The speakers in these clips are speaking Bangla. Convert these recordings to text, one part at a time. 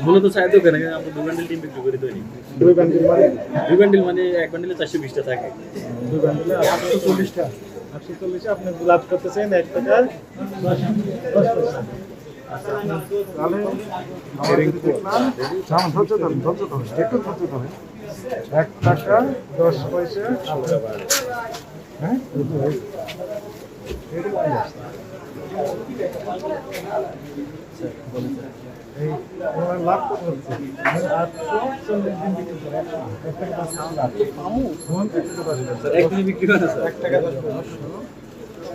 মূলত চাই তো কেন আমরা 2 বান্ডিল টিম বিক্রি করি তৈরি 2 বান্ডিল মানে 1 বান্ডিলে 420 টা থাকে 2 বান্ডিলে 840 টা 840 আপনি লাভ করতেছেন 1 টাকা 10 পয়সা। আচ্ছা তাহলে আমাদের দেখলাম সামান ধৈর্য ধরুন একটু ধৈর্য ধরুন 1 টাকা 10 পয়সা হ্যাঁ এই আমার লাভ কত হচ্ছে 840 দিন বিক্রি করে 1 টাকা 10 লাভ পামু কোন 1 টাকা 10 স্যার 1 দিন বিক্রি করে স্যার 1 টাকা 10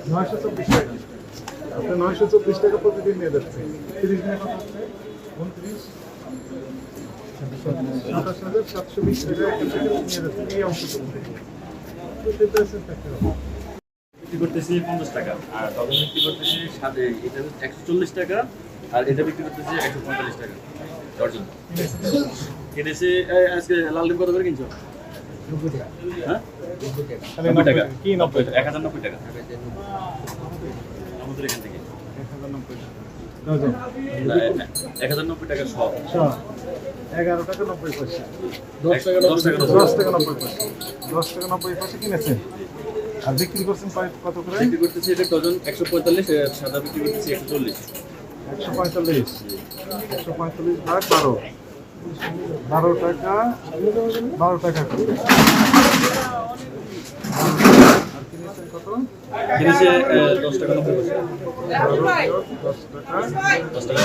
924 টাকা আপনি 924 টাকা প্রতিদিন নিয়ে যাচ্ছেন 30 দিনে কত হচ্ছে 29 2720 টাকা একটা থেকে নিয়ে যাচ্ছেন এই অংশ করতে তো সেটা আছে ফ্যাক্টর বিক্রি করতেছি 50 টাকা আর তখন বিক্রি করতেছি সাথে এটা 140 টাকা আর এটা বিক্রি করতেছি 145 টাকা দর্জন কিনেছি আজকে লাল ডিম কত করে কিনছো 90 টাকা হ্যাঁ 90 টাকা কি 90 টাকা 1090 টাকা আমাদের এখান থেকে 1090 টাকা ডজন 1090 টাকা সব 11 টাকা 90 পয়সা 10 টাকা 90 পয়সা 10 টাকা 90 পয়সা কিনেছেন আর বিক্রি করছেন কত করে বিক্রি করতেছি এটা ডজন 145 সাদা বিক্রি করতেছি 140 145 ভাগ 12 টাকা 12 টাকা করে আর কিনেছেন কত কিনেছি 10 টাকা 90 পয়সা 10 টাকা 10 টাকা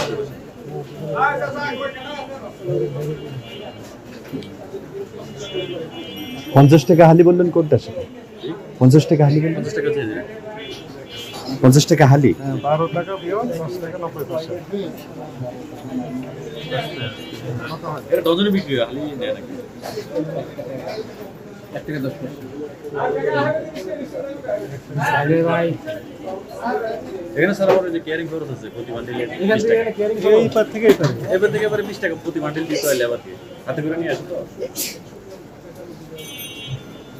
50 টাকা হালি বললেন কোনটা সেটা 50 টাকা হালি বললেন 50 টাকা দিয়ে দিন 50 টাকা হালি 12 টাকা বিয়োগ 10 টাকা 90 পয়সা কত হয় এটা ডজনে বিক্রি হয় খালি নেয় নাকি 1 টাকা 10 পয়সা আগে ভাই এখানে স্যার আমার যে কেয়ারিং খরচ আছে প্রতি বান্ডিলে এখান থেকে কেয়ারিং এই পার থেকে এই পার এবার থেকে আবার 20 টাকা প্রতি বান্ডিল দিতে হয় লেবারকে হাতে করে নিয়ে আসো তো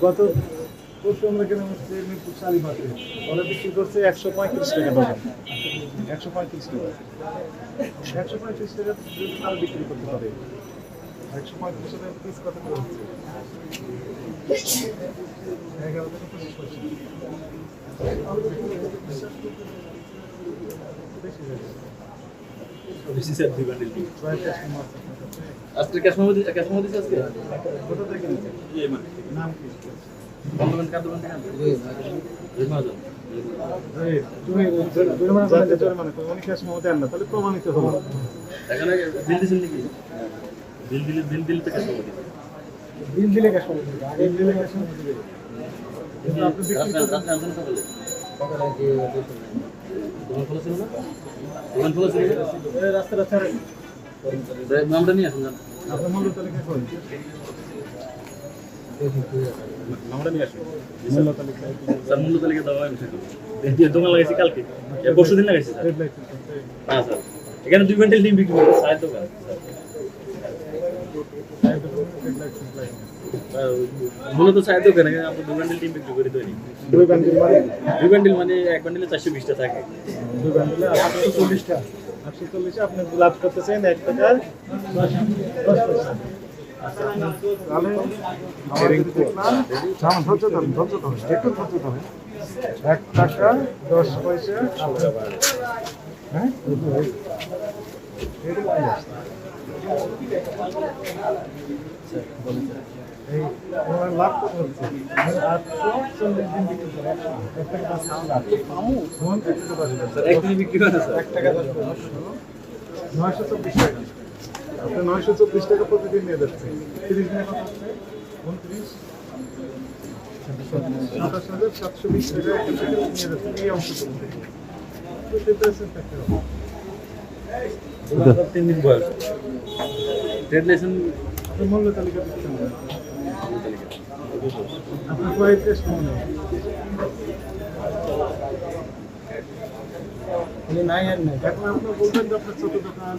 গত পরশু আমরা কেন হচ্ছে মিরপুর শাড়ি মার্কেট ওরা বিক্রি করছে 135 টাকা ডজন 135 টাকা 135 টাকা যদি তারা বিক্রি করতে পারে 135 টাকা পিস কত করে হচ্ছে 11 টাকা 25 পয়সা বেশি স্যার দুই বান্ডিল দিই প্রায় ক্যাশ মাছ আপনার কাছে আজকে ক্যাশ মেমো দিছে আজকে কোথা থেকে নিচ্ছেন এই মানে নাম কি বন্ধন কার্ড দোকান থেকে এই মাজন তুমি জরিমানা করেন যে জরিমানা করে উনি ক্যাশ মেমো দেন না তাহলে প্রমাণিত হলো এখানে বিল দিছেন নাকি বিল দিলে তো ক্যাশ মেমো দিবে বিল দিলে ক্যাশ মেমো দিবে আগে দিলে ক্যাশ মেমো দিবে কিন্তু আপনি বিক্রি রাতে আনছেন তো বলে দোকান খোলা ছিল না দোকান খোলা ছিল এই রাস্তাটা ছাড়েন নামটা নিয়ে আসুন আপনার মূল্য তালিকা কই নামটা নিয়ে আসুন মূল্য তালিকা স্যার মূল্য তালিকা দেওয়া আমি সেটা দোকান লাগাইছি কালকে পরশু দিন লাগাইছি স্যার রেড লাইট হ্যাঁ স্যার এখানে 2 বান্ডিল ডিম বিক্রি করে চায়ের দোকান মূলত চায়ের দোকান আমরা 2 বান্ডিল ডিম বিক্রি করি তৈরি 2 বান্ডিল মানে 2 বান্ডিল মানে 1 বান্ডিলে 420 টা থাকে 2 বান্ডিলে 840 টা 840 আপনি লাভ করতেছেন 1 টাকা 10 পয়সা আচ্ছা তাহলে আমাদের দেখলাম সামান ধৈর্য ধরুন একটু ধৈর্য ধরুন 1 টাকা 10 পয়সা হ্যাঁ এই আমার লাভ কত হচ্ছে 840 দিন বিক্রি করে 1 টাকা 10 লাভ পামু কোন 1 টাকা 10 স্যার এক দিনে বিক্রি করে স্যার 1 টাকা 10 924 টাকা আপনি 924 টাকা প্রতিদিন নিয়ে যাচ্ছেন 30 দিনে কত হচ্ছে 29 2720 টাকা একটা থেকে নিয়ে যাচ্ছেন এই অংশ করতে তো সেটা আছে ফ্যাক্টর 3 দিন বয়স ট্রেড লাইসেন্স আপনি মূল্য তালিকা দিচ্ছেন না আপনার কয়েক টেস্ট মনে নাই আর নাই এখন আপনি বলবেন যে আপনার ছোট দোকান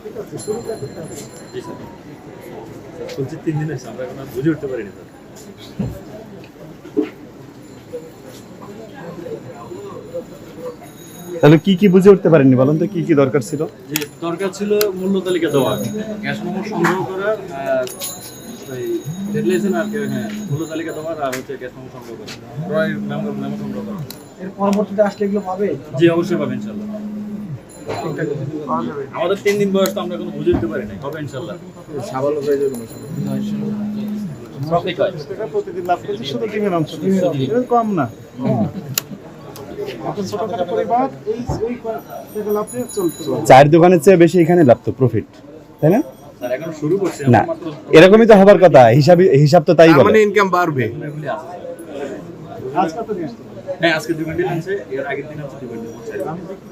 ঠিক আছে শুরু করতে হবে জি স্যার বলছি 3 দিন আছে আমরা এখন বুঝে উঠতে পারিনি স্যার তাহলে কি কি বুঝে উঠতে পারেননি বলেন তো, কি কি দরকার ছিল? যে দরকার ছিল মূল্য তালিকা দেওয়া, গ্যাস নম্বর সংগ্রহ করা, আর ওই ডেডলাইন আর হ্যাঁ মূল্য তালিকা দেওয়ার, আর হচ্ছে গ্যাস নম্বর সংগ্রহ করা, ক্রয় মেমো সংগ্রহ করা। এর পরবর্তীতে আসলে এগুলো পাবে? জি অবশ্যই পাবেন ইনশাল্লাহ। আমাদের 3 দিন বয়স তো আমরা কোনো বুঝে উঠতে পারি নাই, হবে ইনশাল্লাহ। প্রফিট হয় টাকা প্রতিদিন লাভ করছে শুধু ডিমের অংশ, এটা কম না। আপনার ছোটখাটো পরিবার এই টাকা লাভ দিয়ে চলতে পারে। চায়ের দোকানের চেয়ে বেশি এখানে লাভ তো, প্রফিট, তাই না? স্যার এখন শুরু করছি না, আমরা মাত্র এরকমই তো হবার কথা, হিসাব তো তাই বলে। ইনকাম বাড়বে। এগুলি আছে স্যার। আজ কত নিয়ে আসতে পারে? হ্যাঁ আজকে 2 ঘন্টা আনছে, এর আগের দিন আছে 2 ঘন্টা বলছে। আমি দেখি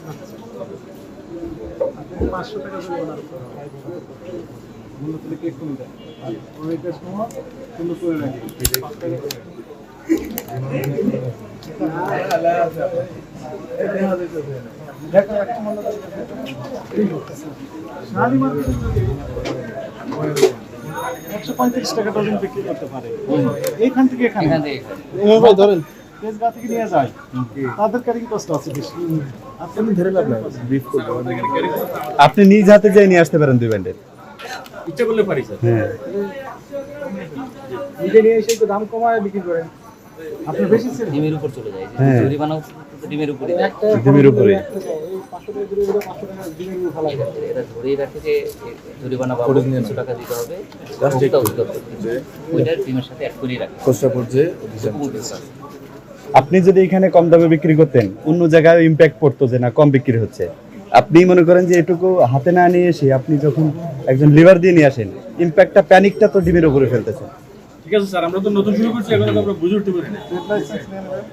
500 টাকা জরিমানা করতে হবে। মূল্য থেকে কেক কমে যায়। আর ওইটার সময় সুন্দর করে রাখি। দেখো একটা মূল্য শাড়ি মার্কেটে যদি 135 টাকা ডজন বিক্রি করতে পারে, এইখান থেকে এখানে ধরেন তেজগাঁ থেকে নিয়ে যায়, তাদের ক্যারিং কষ্ট আছে বেশি। আপনি ধরে লাভ নাই, বিফ করবো। আপনি নিজ হাতে যাই নিয়ে আসতে পারেন 2 ব্যান্ডেল। ইচ্ছা করলে পারি স্যার। হ্যাঁ, নিজে নিয়ে এসে একটু দাম কমায় বিক্রি করেন, আপনি বেশি ছিল। ডিমের উপর চলে যায়, হ্যাঁ। জরিমানাও তো ডিমের উপরে। একটা ডিমের উপরে। এই 500 টাকা জরিমানা 500 টাকা ডিমের উপর ফেলা যায়। এরা ধরেই রাখে যে জরিমানা বাবদ কিছু টাকা দিতে হবে, ভোক্তা অধিদপ্তর থেকে। ওইটা ডিমের সাথে অ্যাড করেই রাখে। আপনি যদি এখানে কম দামে বিক্রি করতেন, অন্য জায়গায় ইম্প্যাক্ট পড়তো যে না কম বিক্রি হচ্ছে। আপনি মনে করেন যে এটুকু হাতে না নিয়ে এসে আপনি যখন একজন লিভার দিয়ে নিয়ে আসেন, ইম্প্যাক্টটা, প্যানিকটা তো ডিমের উপরে ফেলতেছেন। ঠিক আছে স্যার, আমরা তো নতুন শুরু করছি, এখন তো আমরা বুঝে উঠতে পারি না। লাইসেন্স নিয়ে নেবেন।